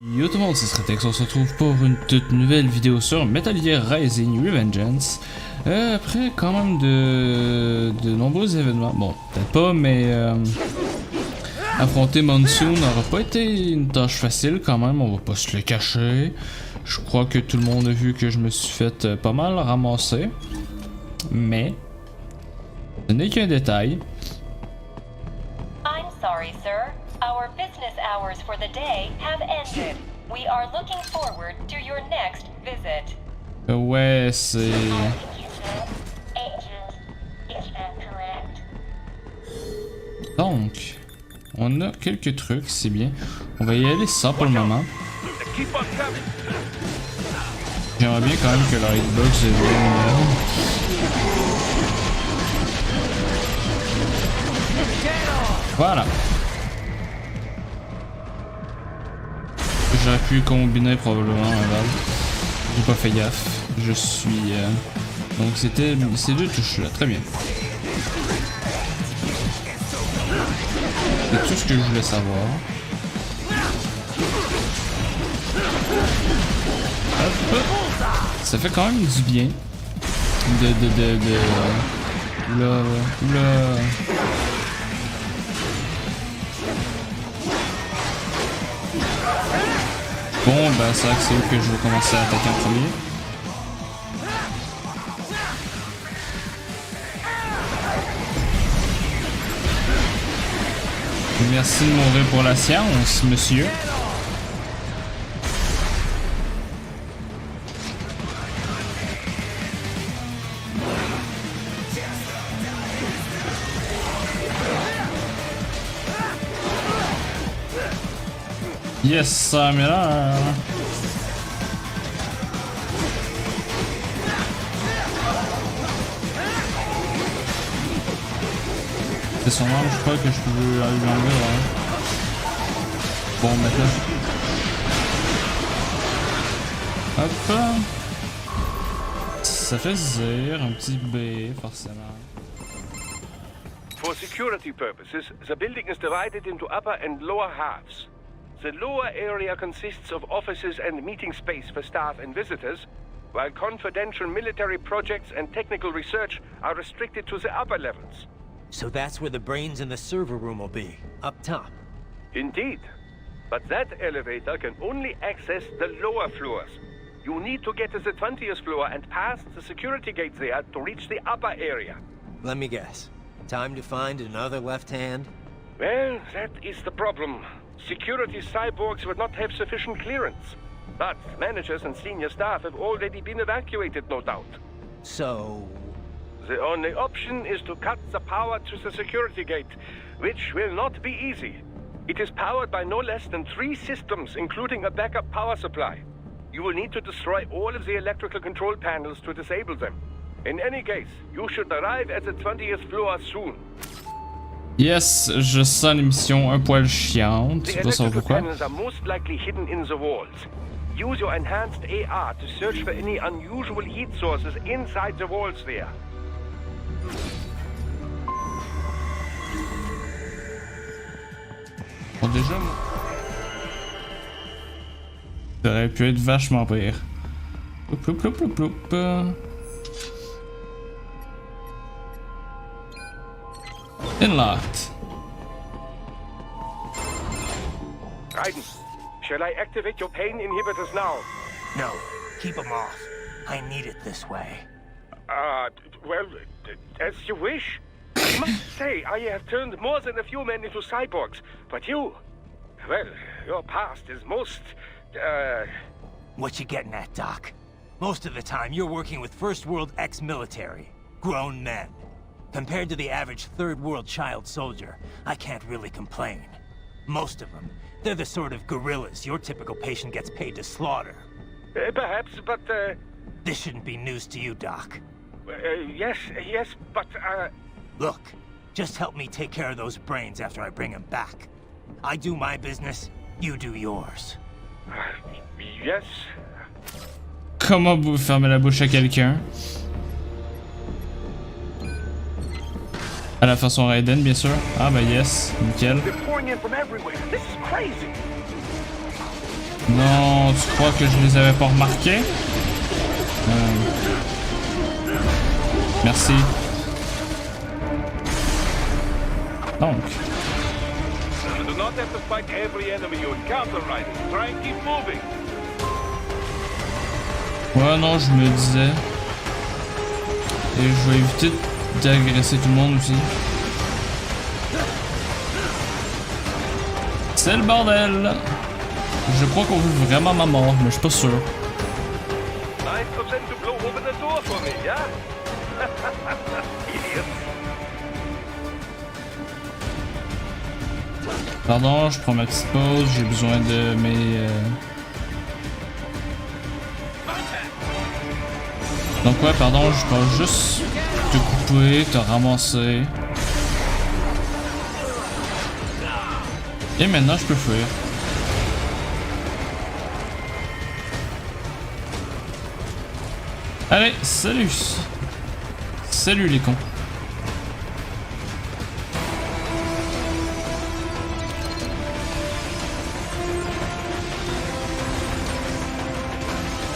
Yo tout le monde, c'est Revengeance, on se retrouve pour une toute nouvelle vidéo sur Metal Gear Rising Revengeance. Après quand même de nombreux événements, bon peut-être pas, mais affronter Monsoon n'aura pas été une tâche facile quand même, on va pas se le cacher. Je crois que tout le monde a vu que je me suis fait pas mal ramasser, mais ce n'est qu'un détail. I'm sorry, sir. Our business hours for the day have ended. We are looking forward to your next visit. Ouais, c'est... Donc, on a quelques trucs, c'est bien. On va y aller sans pour le moment. J'aimerais bien quand même que leur hitbox devienne... Voilà. J'aurais pu combiner probablement un valve. J'ai pas fait gaffe. Je suis... Donc c'était ces deux touches là, très bien. C'est tout ce que je voulais savoir. Hop. Ça fait quand même du bien. Oula. Bon, bah c'est vrai que c'est eux que je vais commencer à attaquer en premier. Merci de mourir pour la science, monsieur. Yes, ça mais là. C'est son arme, je crois que je peux lui enlever là. Bon, maintenant. Hop. Ça fait zéro, un petit B, forcément. For security purposes, the building is divided into upper and lower halves. The lower area consists of offices and meeting space for staff and visitors, while confidential military projects and technical research are restricted to the upper levels. So that's where the brains in the server room will be, up top. Indeed. But that elevator can only access the lower floors. You need to get to the 20th floor and pass the security gate there to reach the upper area. Let me guess. Time to find another left hand? Well, that is the problem. Security cyborgs would not have sufficient clearance. But managers and senior staff have already been evacuated, no doubt. So... The only option is to cut the power to the security gate, which will not be easy. It is powered by no less than 3 systems, including a backup power supply. You will need to destroy all of the electrical control panels to disable them. In any case, you should arrive at the 20th floor soon. Yes, je sens l'émission un poil chiante. The Tu vas savoir electrical pourquoi. panels are most likely hidden in the walls. Use your enhanced AR to search for any unusual heat sources inside the walls there. Bon, déjà, ça aurait pu être vachement pire. Ploup. Unlocked. Raiden, shall I activate your pain inhibitors now? No, keep them off. I need it this way. Well, as you wish. I must say, I have turned more than a few men into cyborgs, but you... Well, your past is most, What you getting at, Doc? Most of the time, you're working with First World ex-military. Grown men. Compared to the average Third World child soldier, I can't really complain. Most of them, they're the sort of guerrillas your typical patient gets paid to slaughter. perhaps, but, This shouldn't be news to you, Doc. yes, but, Look, just help me take care of those brains after I bring them back. I do my business, you do yours. yes. Comment vous fermez la bouche à quelqu'un? À la façon Raiden, bien sûr. Ah bah yes, nickel. They're pouring in from everywhere. This is crazy. Non, tu crois que je les avais pas remarqués? Merci. Donc. You do not have to fight every enemy you encounter, Raiden. Try and keep moving. Ouais, non, je me disais. Et je vais éviter d'agresser tout le monde aussi. C'est le bordel! Je crois qu'on veut vraiment ma mort, mais je suis pas sûr. 9% to blow open the door for me, yeah? Idiot. Pardon, je prends ma petite pause, j'ai besoin de mes... Donc ouais, pardon, je peux juste te couper, te ramasser. Et maintenant, je peux fuir. Allez, salut! Salut les cons.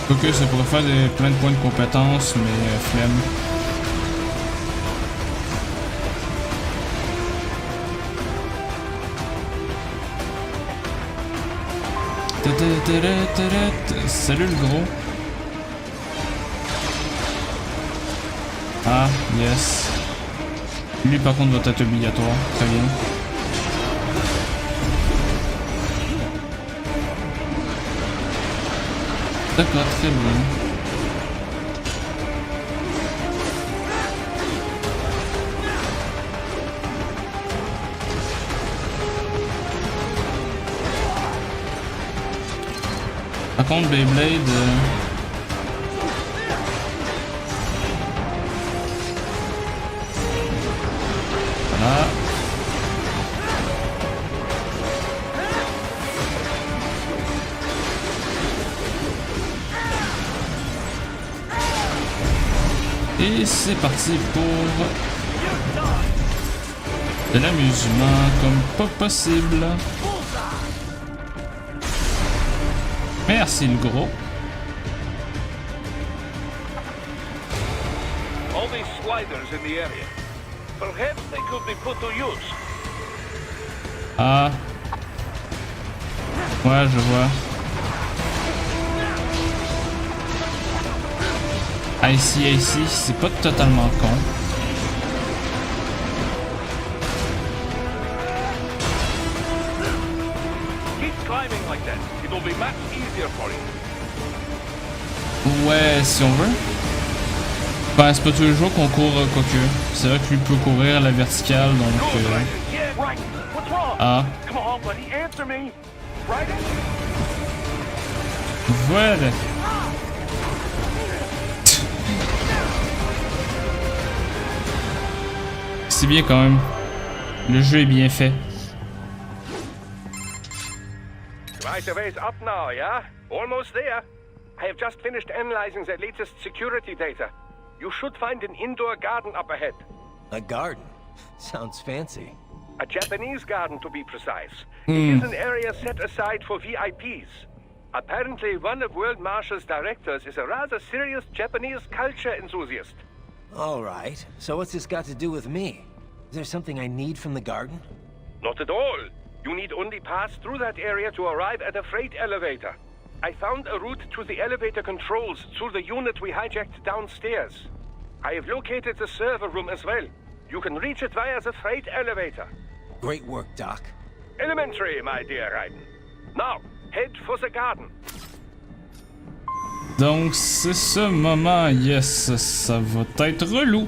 Ok, ça pourrait faire plein de points de compétence, mais flemme. Salut le gros. Ah, yes. Lui par contre va être obligatoire. Très bien. D'accord, très bien. Par contre, Beyblade... Voilà. Et c'est parti pour de l'amusement comme pas possible. Merci le gros. All these sliders in the area. Perhaps they could be put to use. Ah. Ouais, je vois. Ici, c'est pas totalement con. Keep climbing like that. It will be much easier for you. Ouais, si on veut. Enfin, c'est pas tous les jours qu'on court quoique. C'est vrai que lui peut courir à la verticale, donc... Ah. Voilà. C'est bien quand même. Le jeu est bien fait. Right away's up now, yeah? Almost there. I have just finished analyzing the latest security data. You should find an indoor garden up ahead. A garden? Sounds fancy. A Japanese garden, to be precise. It is an area set aside for VIPs. Apparently, one of World Marshal's directors is a rather serious Japanese culture enthusiast. All right. So what's this got to do with me? Is there something I need from the garden? Not at all. You need only pass through that area to arrive at a freight elevator. I found a route to the elevator controls through the unit we hijacked downstairs. I have located the server room as well. You can reach it via the freight elevator. Great work, Doc. Elementary, my dear Raiden. Now, head for the garden. Donc c'est ce moment, yes, ça va être relou.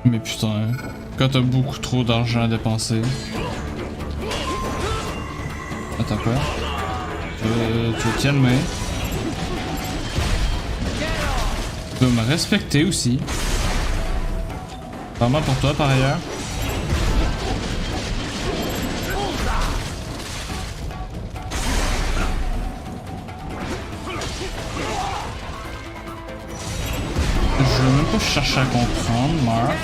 Mais putain, quand t'as beaucoup trop d'argent à dépenser. Attends quoi? Tu veux calmer. Tu peux me respecter aussi. Vraiment pour toi par ailleurs. Je vais même pas chercher à comprendre, Mark.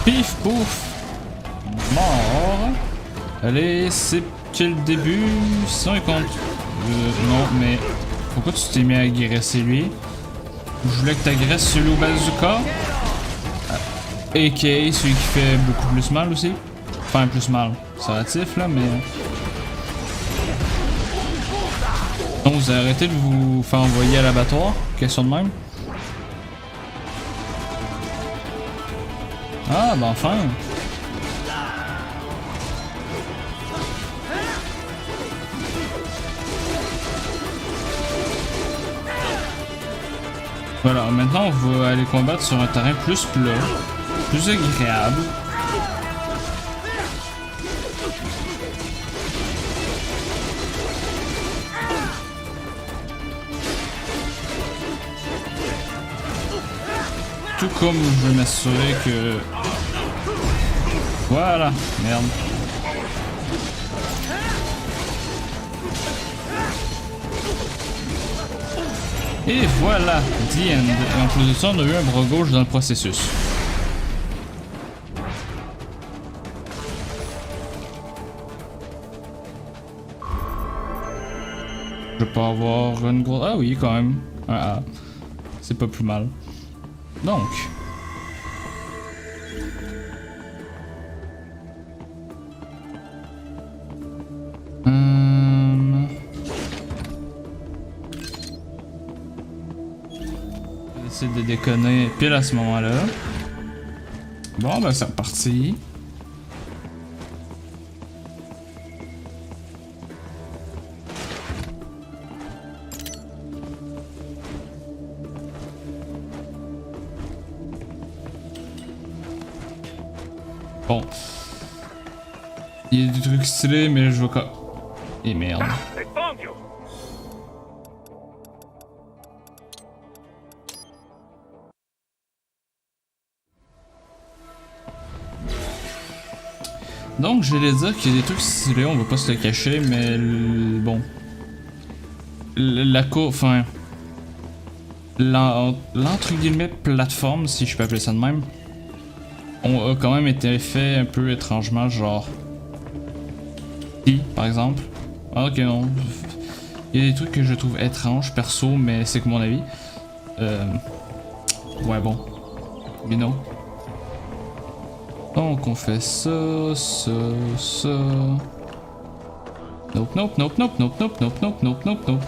Pif pouf. Mort. Allez, c'est que le début. Sinon il compte. Non, mais pourquoi tu t'es mis à agresser lui? Je voulais que t'agresses celui au bazooka. A.K.A. celui qui fait beaucoup plus mal aussi. Enfin, plus mal. C'est relatif là, mais. Donc, vous avez arrêté de vous faire envoyer à l'abattoir? Question de même. Ah, ben enfin. Voilà, maintenant on va aller combattre sur un terrain plus plat, plus agréable. Tout comme je vais m'assurer que... Voilà, merde. Et voilà, the end. Et en plus de ça, on a eu un bras gauche dans le processus. Je peux avoir une grosse... Ah oui, quand même. Un A. C'est pas plus mal. Donc... Essayer de déconner pile à ce moment-là. Bon, ben c'est reparti. Bon. Il y a des trucs stylés, mais je veux pas... Et merde. Donc, j'allais dire qu'il y a des trucs stylés, on va pas se le cacher, mais bon. La cour, enfin. L'entre guillemets plateforme, si je peux appeler ça de même, a quand même été fait un peu étrangement, genre. Si, par exemple. Ah, ok, non. Il y a des trucs que je trouve étranges, perso, mais c'est que mon avis. Ouais, bon. You know. Donc on fait ça, ça, ça. Nope, nope, nope, nope, nope, nope, nope, nope, nope, nope, nope.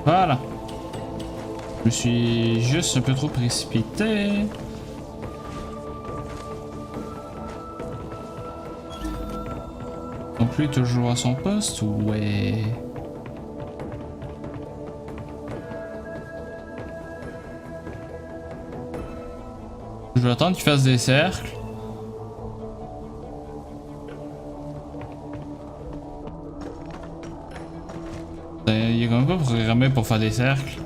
Voilà. Je me suis juste un peu trop précipité. Donc lui toujours à son poste, ouais. Je vais attendre qu'il fasse des cercles. Il est quand même pas programmé pour faire des cercles.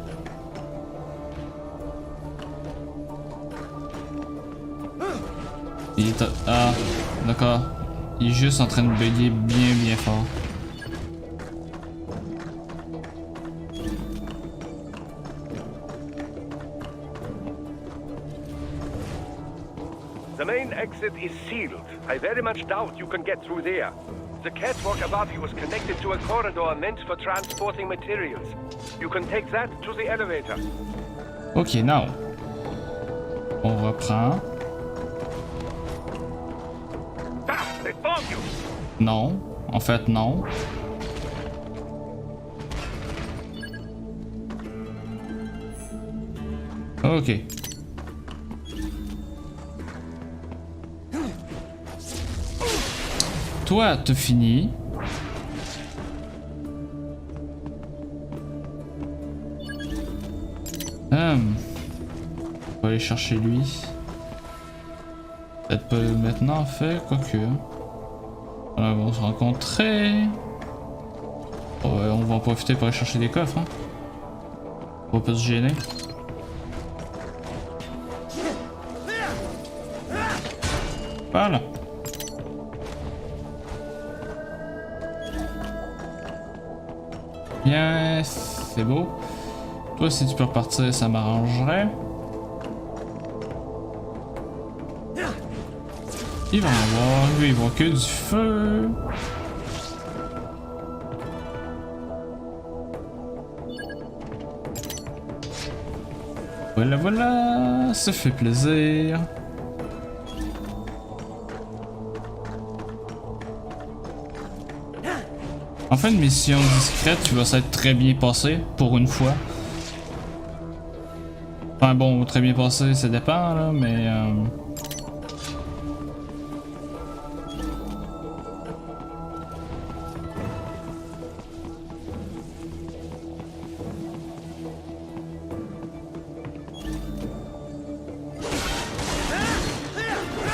Il est... Ah, d'accord. Il est juste en train de bugger bien fort. The main exit is sealed. I very much doubt you can get through there. The catwalk above you is connected to a corridor meant for transporting materials. You can take that to the elevator. Ok, now. On reprend. Non, en fait non. Ok. Toi, t'as fini. On va aller chercher lui. Peut-être pas maintenant en fait, quoique. On va se rencontrer. On va en profiter pour aller chercher des coffres. Hein. On va pas se gêner. Voilà. Bien, c'est beau. Toi, si tu peux repartir, ça m'arrangerait. Il va en avoir, lui, il voit que du feu. Voilà, voilà, ça fait plaisir. Enfin, une mission discrète qui va s'être très bien passée, pour une fois. Enfin bon, très bien passée, ça dépend, là, mais...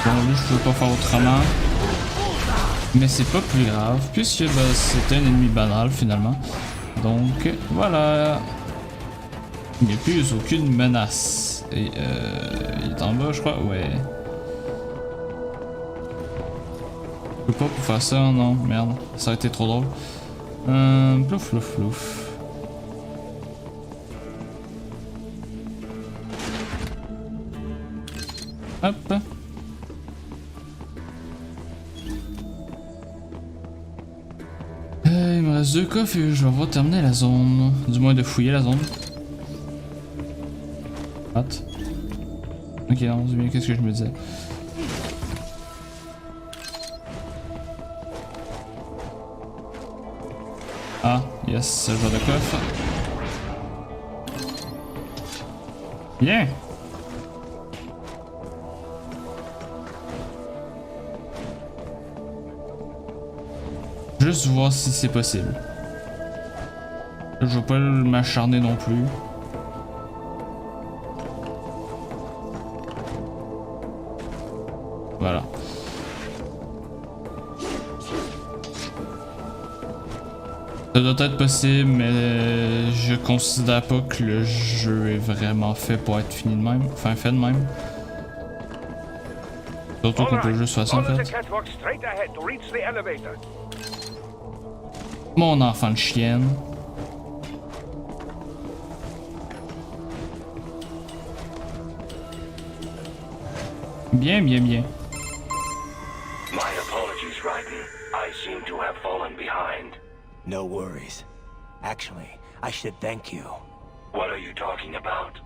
Bon, lui, je peux pas faire autrement. Mais c'est pas plus grave, puisque bah, c'est un ennemi banal finalement. Donc voilà. Il n'y a plus aucune menace. Et il est en bas, je crois. Ouais. Je peux pas pour faire ça, non. Merde, ça a été trop drôle. Plouf, plouf, plouf. Hop. Il me reste 2 coffres et je vais avoir terminé la zone. Du moins de fouiller la zone. What? Ok, non, c'est bien, qu'est-ce que je me disais? Ah, yes, ce genre de coffre. Bien! Juste voir si c'est possible. Je vais pas m'acharner non plus. Voilà. Ça doit être possible, mais je considère pas que le jeu est vraiment fait pour être fini de même. Enfin, fait de même. Surtout qu'on peut juste faire ça en fait. Mon enfant de chienne. Bien, bien, bien. My apologies, Raiden. I seem to have fallen behind. No worries. Actually, I should thank you. What are you talking about?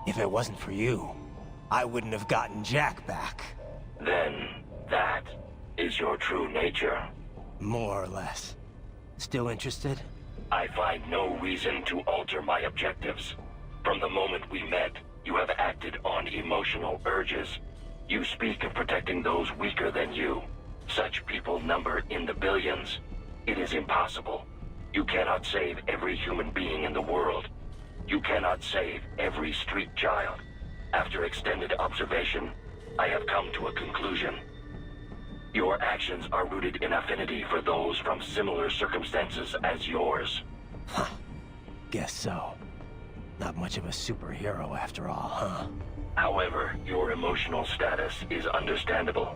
If it wasn't for you, I wouldn't have gotten Jack back. Then, that is your true nature. More or less. Still interested? I find no reason to alter my objectives. From the moment we met, you have acted on emotional urges. You speak of protecting those weaker than you. Such people number in the billions. It is impossible. You cannot save every human being in the world. You cannot save every street child. After extended observation, I have come to a conclusion. Your actions are rooted in affinity for those from similar circumstances as yours. Huh. Guess so. Not much of a superhero after all, huh? However, your emotional status is understandable.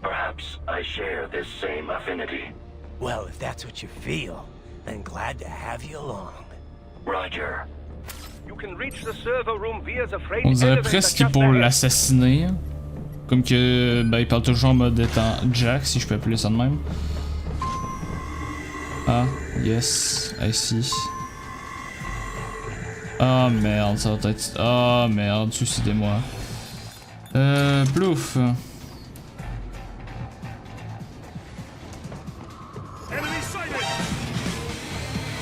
Perhaps I share this same affinity. Well, if that's what you feel, then glad to have you along. Roger. You can reach the server room via the freight On dirait elevator presque just pour ahead. l'assassiner. Comme que, ben, il parle toujours en mode étant Jack, si je peux appeler ça de même. Ah, yes, I see. Ah merde, ça va être... Ah merde, suicidez-moi. Plouf.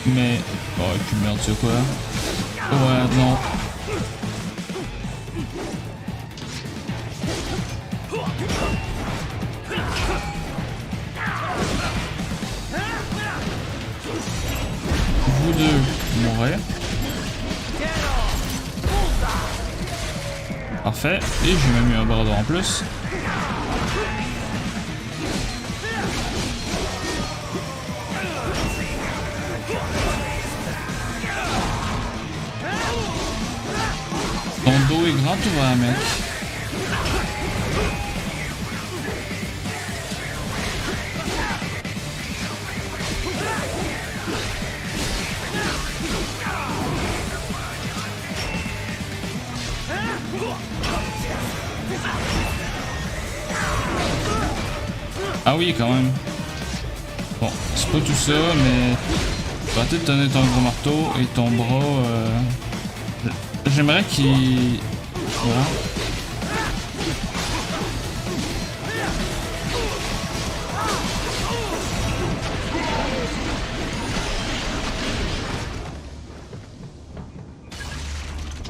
Mais... Oh, et puis merde, tu sais quoi? Ouais, non. Vous deux, mourrez. Parfait. Et j'ai même eu un bras d'or en plus. Ton dos est grand ouvert, mec. Ah oui, quand même. Bon, c'est pas tout ça, mais... Tu vas peut-être donner ton gros marteau et ton bras... J'aimerais qu'il... Voilà.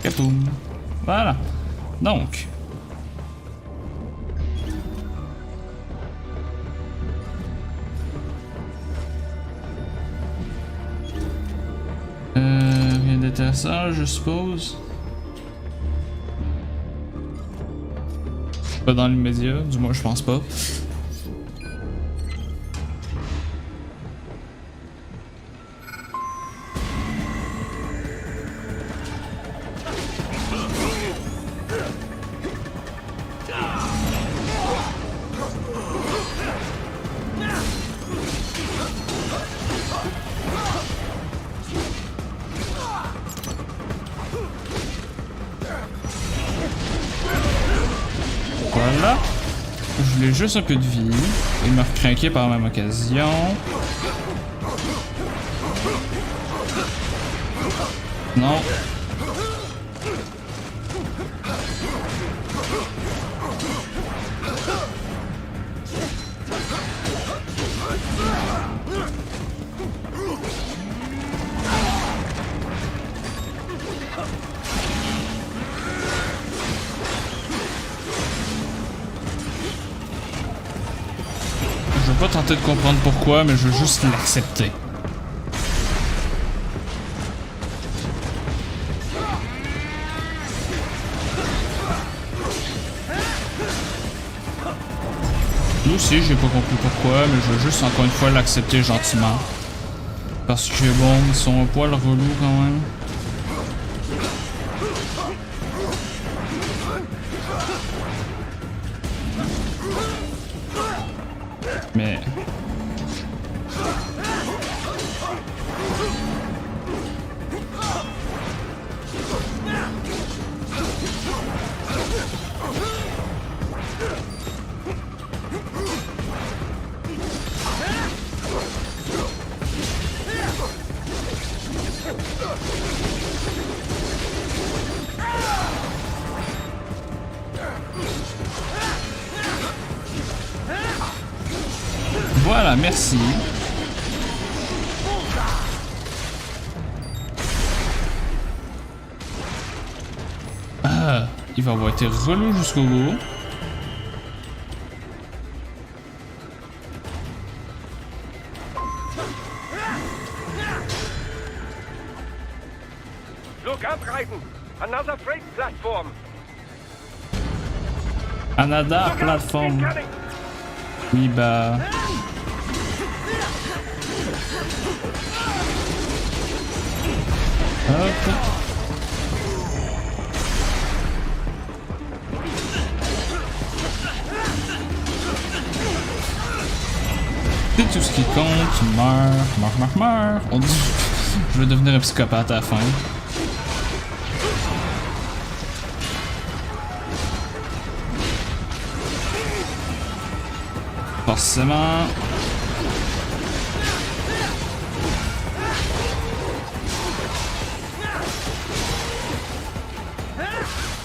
Capoum. Voilà. Donc... rien d'intéressant, je suppose. Pas dans l'immédiat, du moins je pense pas. Voilà. Je voulais juste un peu de vie. Il m'a recrinqué par la même occasion. Non. Je veux pas tenter de comprendre pourquoi, mais je veux juste l'accepter. Nous aussi, j'ai pas compris pourquoi, mais je veux juste encore une fois l'accepter gentiment. Parce que bon, ils sont un poil relous quand même. Mais... Voilà, merci. Ah, il va avoir été relou jusqu'au bout. Look up, Raiden! Another freight platform! Another platform. Oui, bah... Hop. C'est tout ce qui compte. Meurs. On dit... Je vais devenir un psychopathe à la fin. Forcément.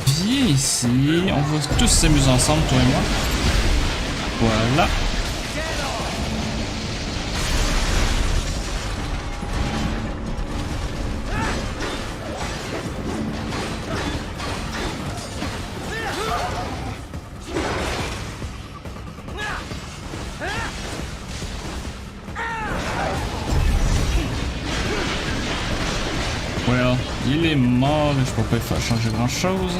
Viens ici, on va tous s'amuser ensemble, toi et moi. Voilà. Well, il est mort et je peux pas faire changer grand chose.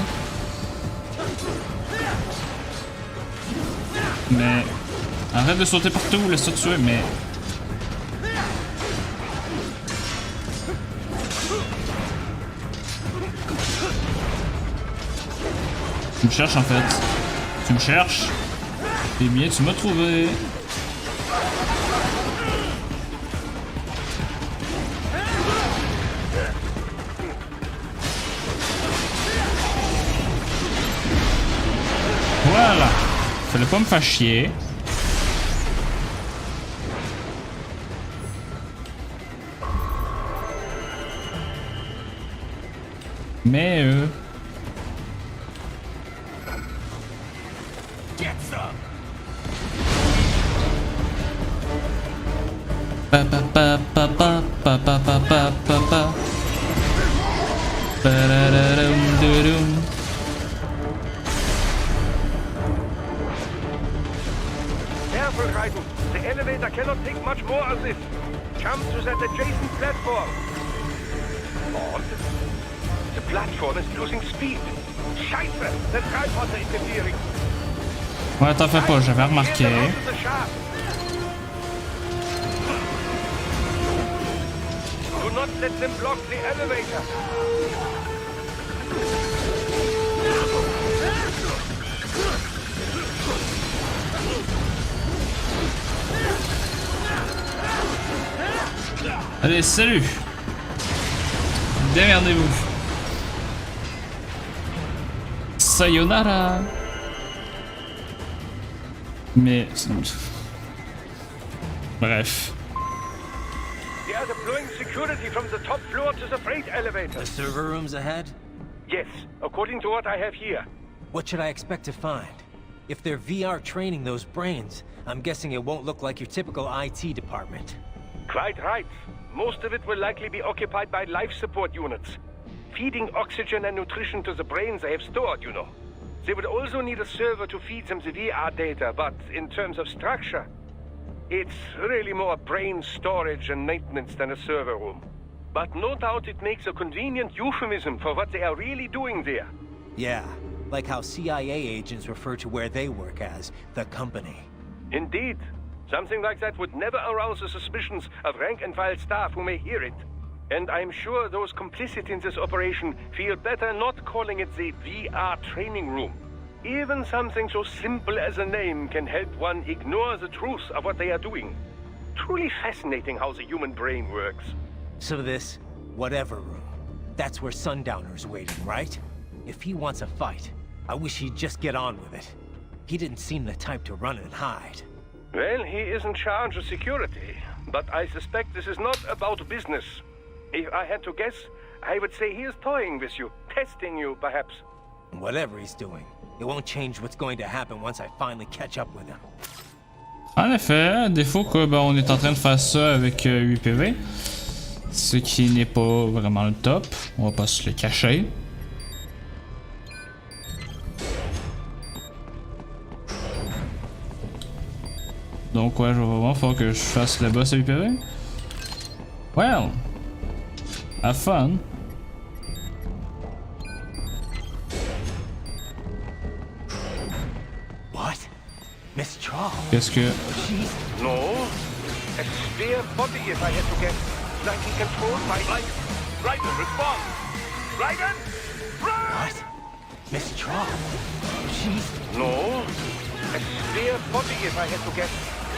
Mais arrête de sauter partout, laisse-toi tuer, mais... Tu me cherches en fait. Tu me cherches. Eh bien, tu m'as trouvé. Voilà. Fallait pas me faire chier. Mais pa pa pa pa pa pa pa pa pa pa pa. Ba-da-da-dum-dum-dum. Careful, Raiden. The elevator cannot take much more of this. Jump to that adjacent platform. Odd. The platform is losing speed. Scheiße! The tripod is interfering. Ouais, t'en fais pas, j'avais remarqué. Do not let them block the elevator. Allez, salut! Démerdez-vous! Sayonara! Mais... Bref. They are deploying security from the top floor to the freight elevator. The server rooms ahead? Yes, according to what I have here. What should I expect to find? If they're VR training those brains, I'm guessing it won't look like your typical IT department. Quite right. Most of it will likely be occupied by life support units. Feeding oxygen and nutrition to the brains they have stored, you know. They will also need a server to feed them the VR data, but in terms of structure, it's really more brain storage and maintenance than a server room. But no doubt it makes a convenient euphemism for what they are really doing there. Yeah, like how CIA agents refer to where they work as the company. Indeed. Something like that would never arouse the suspicions of rank-and-file staff who may hear it. And I'm sure those complicit in this operation feel better not calling it the VR training room. Even something so simple as a name can help one ignore the truth of what they are doing. Truly fascinating how the human brain works. So this, whatever room, that's where Sundowner's waiting, right? If he wants a fight, I wish he'd just get on with it. He didn't seem the type to run and hide. Well, he is in charge of security, but I suspect this is not about business. If I had to guess, I would say he is toying with you, testing you, perhaps. Whatever he's doing, it won't change what's going to happen once I finally catch up with him. En effet, à défaut que on est en train de faire ça avec 8 PV, ce qui n'est pas vraiment le top, on va pas se le cacher. Donc ouais, je vais vraiment falloir que je fasse le boss à 8 PV. Well, have fun. What? Miss Charles? Qu'est-ce que... No. A spare body, if I had to guess. Like he controlled my life. Raiden, respond! Raiden! Run! What? Miss Charles? She's... No. A spare body, if I had to guess.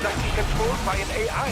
Like he controlled by an AI.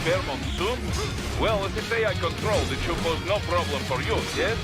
Fairmont soon? Well, if it's AI controlled, it should pose no problem for you, yes?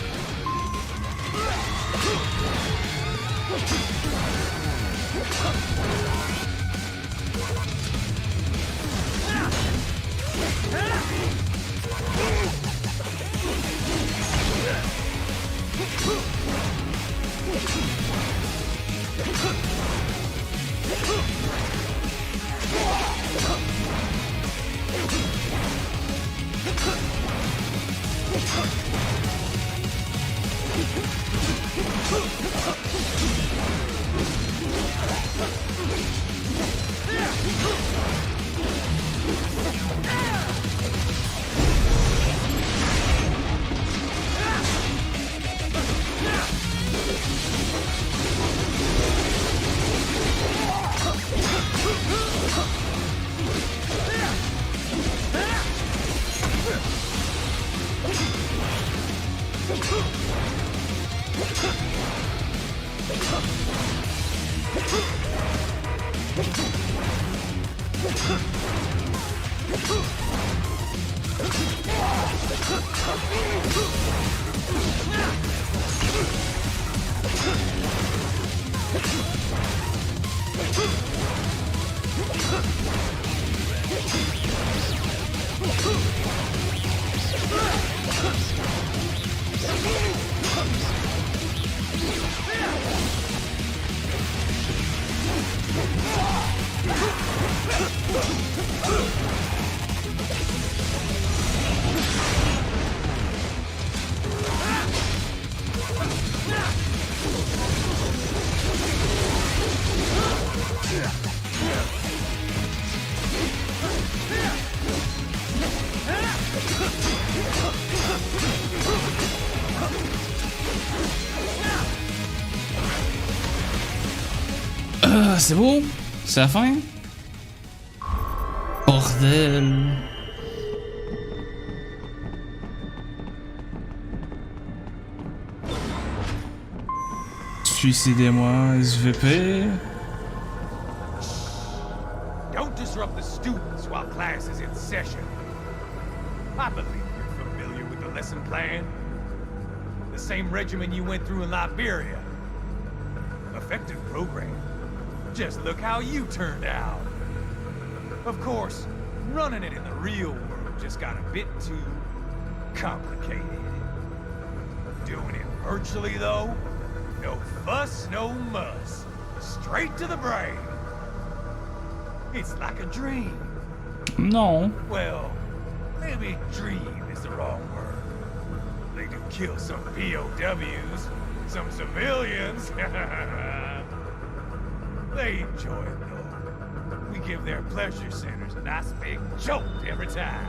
C'est beau? C'est la fin? Bordel! Suicidez-moi, SVP. Don't disrupt the students while class is in session. I believe you're familiar with the lesson plan. The same regimen you went through in Liberia. Effective program. Just look how you turned out. Of course, running it in the real world just got a bit too complicated. Doing it virtually, though, no fuss, no muss. Straight to the brain. It's like a dream. No. Well, maybe dream is the wrong word. They do kill some POWs, some civilians. They enjoy it, though. We give their pleasure centers a nice big jolt every time.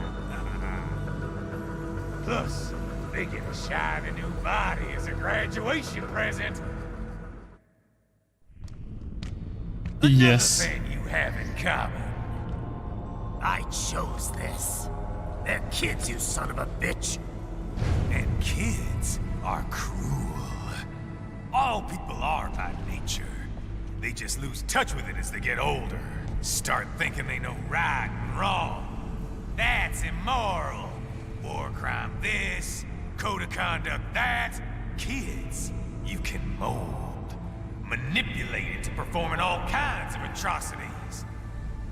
Plus, they get a shiny new body as a graduation present. Yes. Another thing you have in common. I chose this. They're kids, you son of a bitch. And kids are cruel. All people are by nature. They just lose touch with it as they get older. Start thinking they know right and wrong. That's immoral. War crime this, code of conduct that. Kids, you can mold, manipulate it to performing all kinds of atrocities.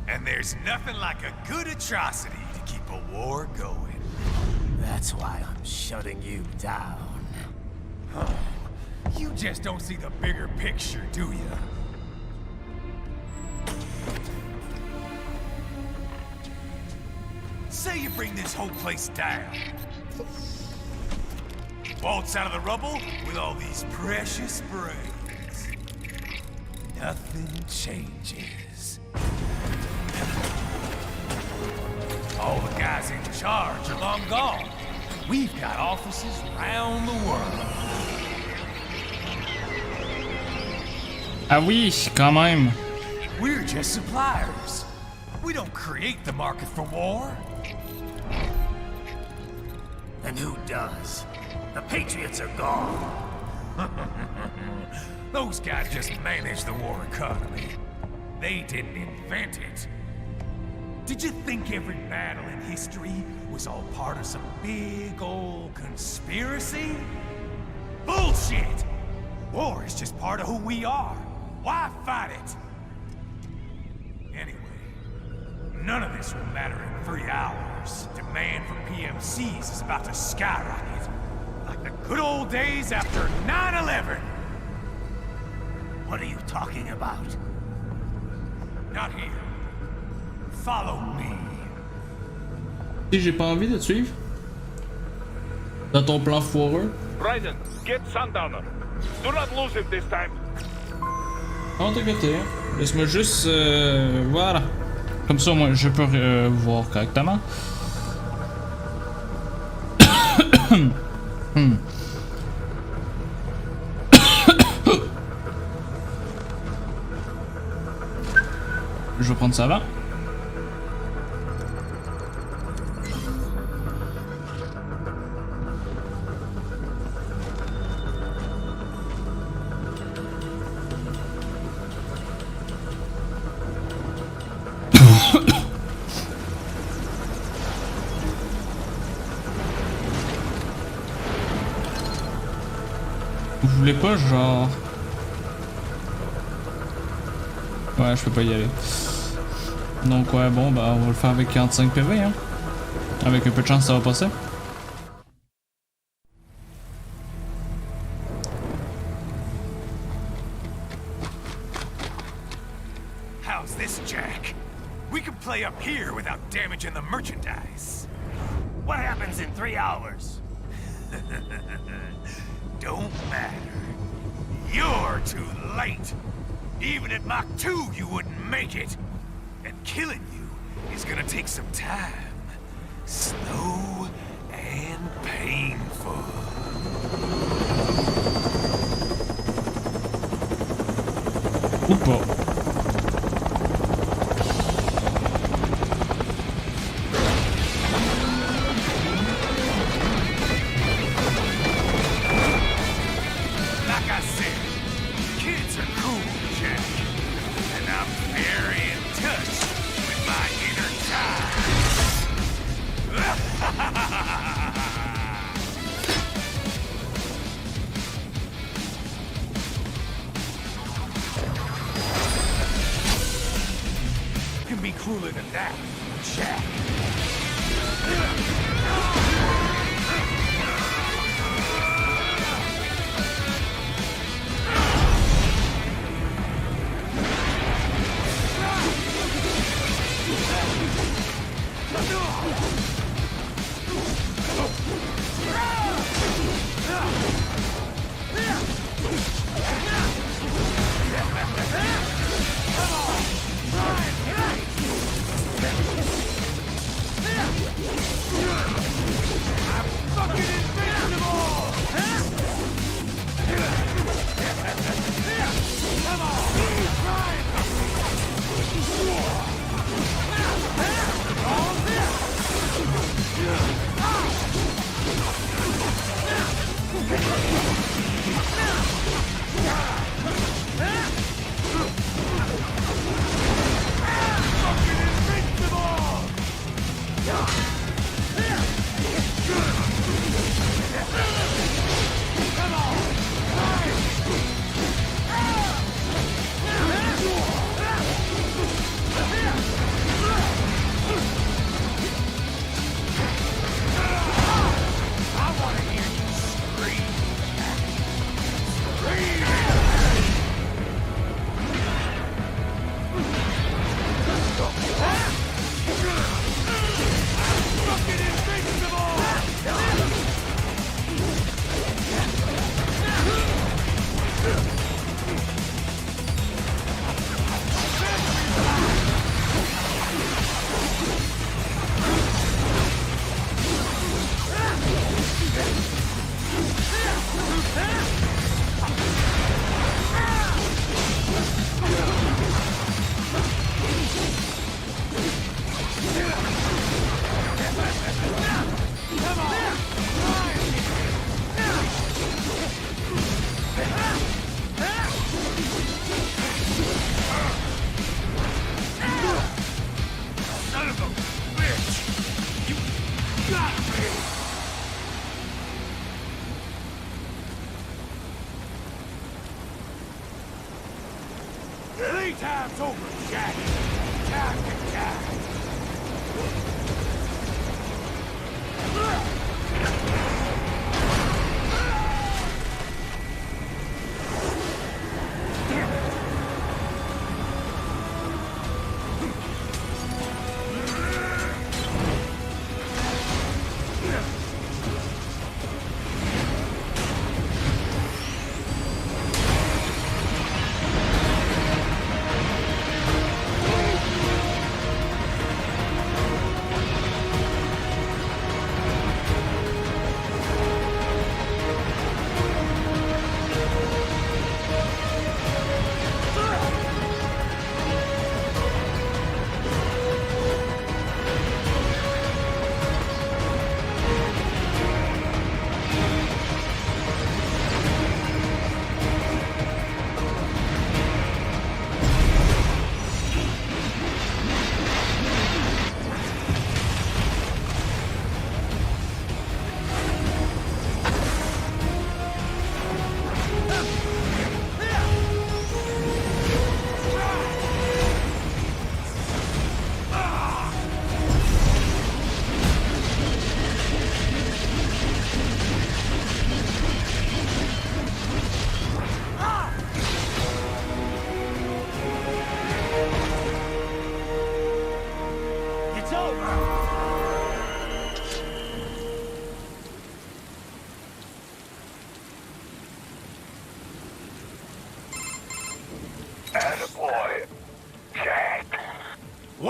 And there's nothing like a good atrocity to keep a war going. That's why I'm shutting you down. You just don't see the bigger picture, do you? Say you bring this whole place down. Waltz out of the rubble with all these precious brains. Nothing changes. All the guys in charge are long gone. We've got offices around the world. Ah oui, quand même. We're just suppliers. We don't create the market for war. And who does? The Patriots are gone. Those guys just manage the war economy. They didn't invent it. Did you think every battle in history was all part of some big old conspiracy? Bullshit! War is just part of who we are. Why fight it? Anyway, none of this will matter in 3 hours. Demand for PMCs is about to skyrocket. Like the good old days after 9/11. What are you talking about? Not here. Follow me. Si j'ai pas envie de te suivre dans ton plan foireux. Raiden, get Sundowner. Do not lose him this time. Non, t'inquiète. Laisse-moi juste... voilà. Comme ça, moi, je peux voir correctement. Je vais prendre ça là. Vous voulez pas genre... Ouais, je peux pas y aller. Donc ouais, bon, bah on va le faire avec 45 PV, hein. Avec un peu de chance, ça va passer. How's this, Jack? We can play up here without damaging the merchandise. What happens in 3 hours? Don't matter. You're too late. Even at Mach 2, you wouldn't make it. And killing you is gonna take some time. Slow and painful. Ou pas. Like I said, kids are cool, Jack. And I'm very in touch with my inner child. Can be crueler than that, Jack.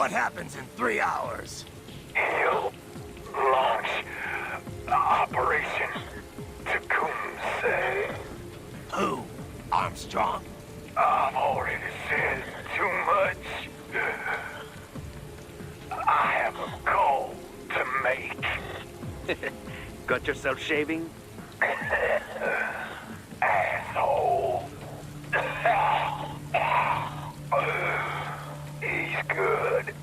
What happens in 3 hours? He'll launch Operation Tecumseh. Who? Armstrong? I've already said too much. I have a call to make. Got yourself shaving? Asshole. He's good.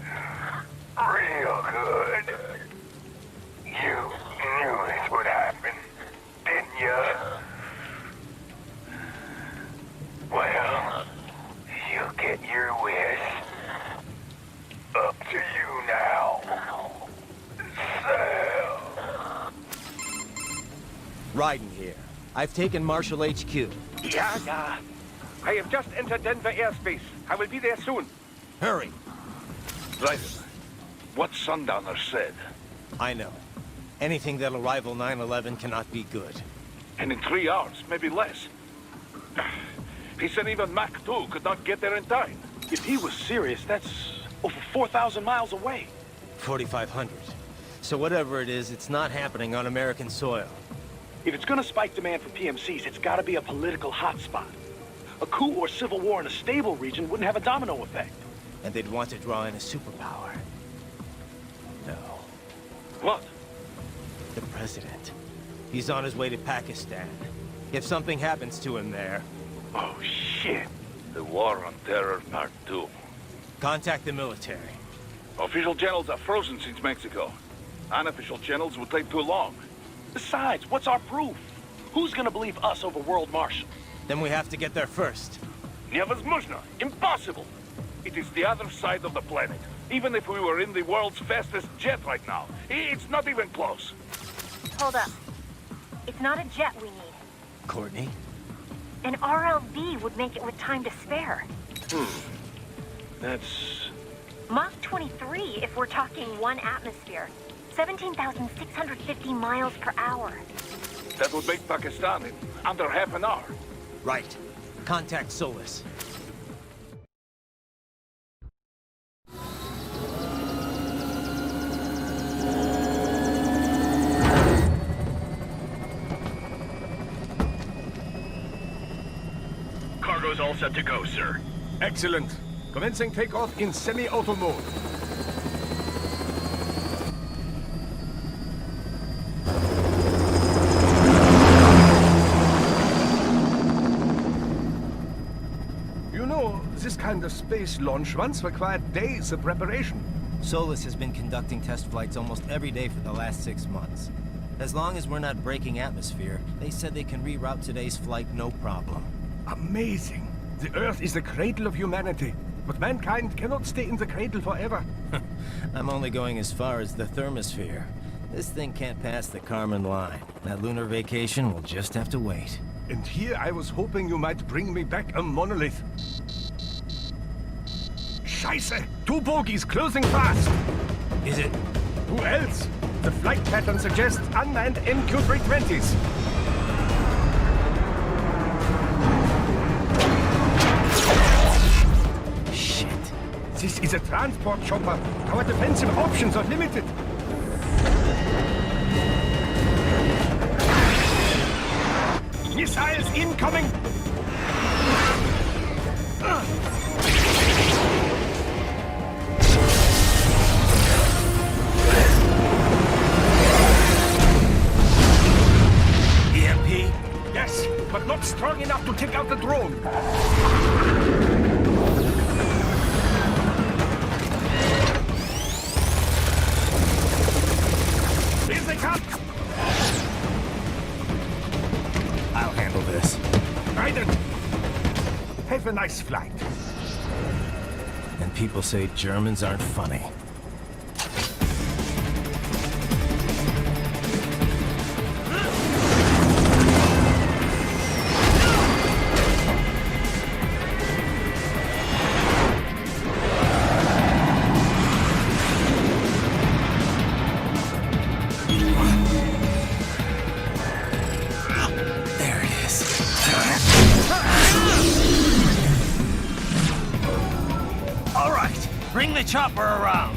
Real good. You knew this would happen, didn't you? Well, you'll get your wish. Up to you now. Sal. Raiden here. I've taken Marshall HQ. Yeah. I have just entered Denver airspace. I will be there soon. Hurry. Raiden, what Sundowner said, I know. Anything that'll rival 9/11 cannot be good. and in 3 hours, maybe less. He said even Mach 2 could not get there in time. If he was serious, that's over 4,000 miles away. 4,500. So whatever it is, it's not happening on American soil. If it's gonna spike demand for PMCs, it's gotta be a political hotspot. A coup or civil war in a stable region wouldn't have a domino effect. And they'd want to draw in a superpower. No. What? The president. He's on his way to Pakistan. If something happens to him there... Oh, shit. The War on Terror Part 2. Contact the military. Official channels are frozen since Mexico. Unofficial channels would take too long. Besides, what's our proof? Who's gonna believe us over World Marshal? Then we have to get there first. Невозможно. Impossible. It is the other side of the planet. Even if we were in the world's fastest jet right now, it's not even close. Hold up. It's not a jet we need. Courtney? An RLV would make it with time to spare. That's... Mach 23 if we're talking 1 atmosphere. 17,650 miles per hour. That would make Pakistan in under half an hour. Right. Contact Solus. Cargo's all set to go, sir. Excellent. Commencing takeoff in semi-auto mode. You know, this kind of space launch once required days of preparation. Solus has been conducting test flights almost every day for the last 6 months. As long as we're not breaking atmosphere, they said they can reroute today's flight no problem. Amazing. The Earth is the cradle of humanity, but mankind cannot stay in the cradle forever. I'm only going as far as the thermosphere. This thing can't pass the Kármán line. That lunar vacation will just have to wait. And here I was hoping you might bring me back a monolith. Scheiße! 2 bogies closing fast! Is it? Who else? The flight pattern suggests unmanned MQ-320s. Shit. This is a transport chopper. Our defensive options are limited. Missiles incoming! EMP? Yes, but not strong enough to take out the drone. Here they come! I'll handle this. Raiden! Have a nice flight. And people say Germans aren't funny. There it is. All right, bring the chopper around.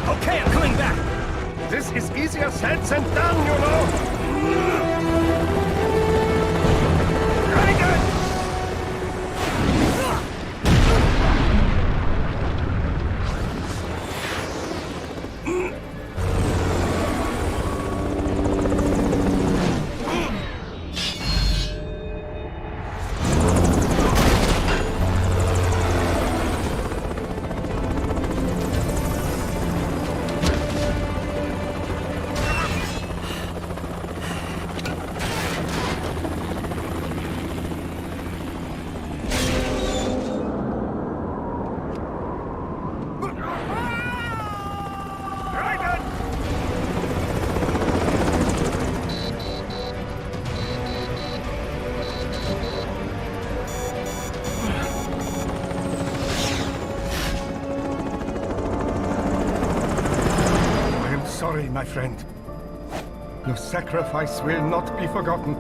Okay, I'm coming back. This is easier said than done, you know. Dragon! Sorry, my friend. Your sacrifice will not be forgotten.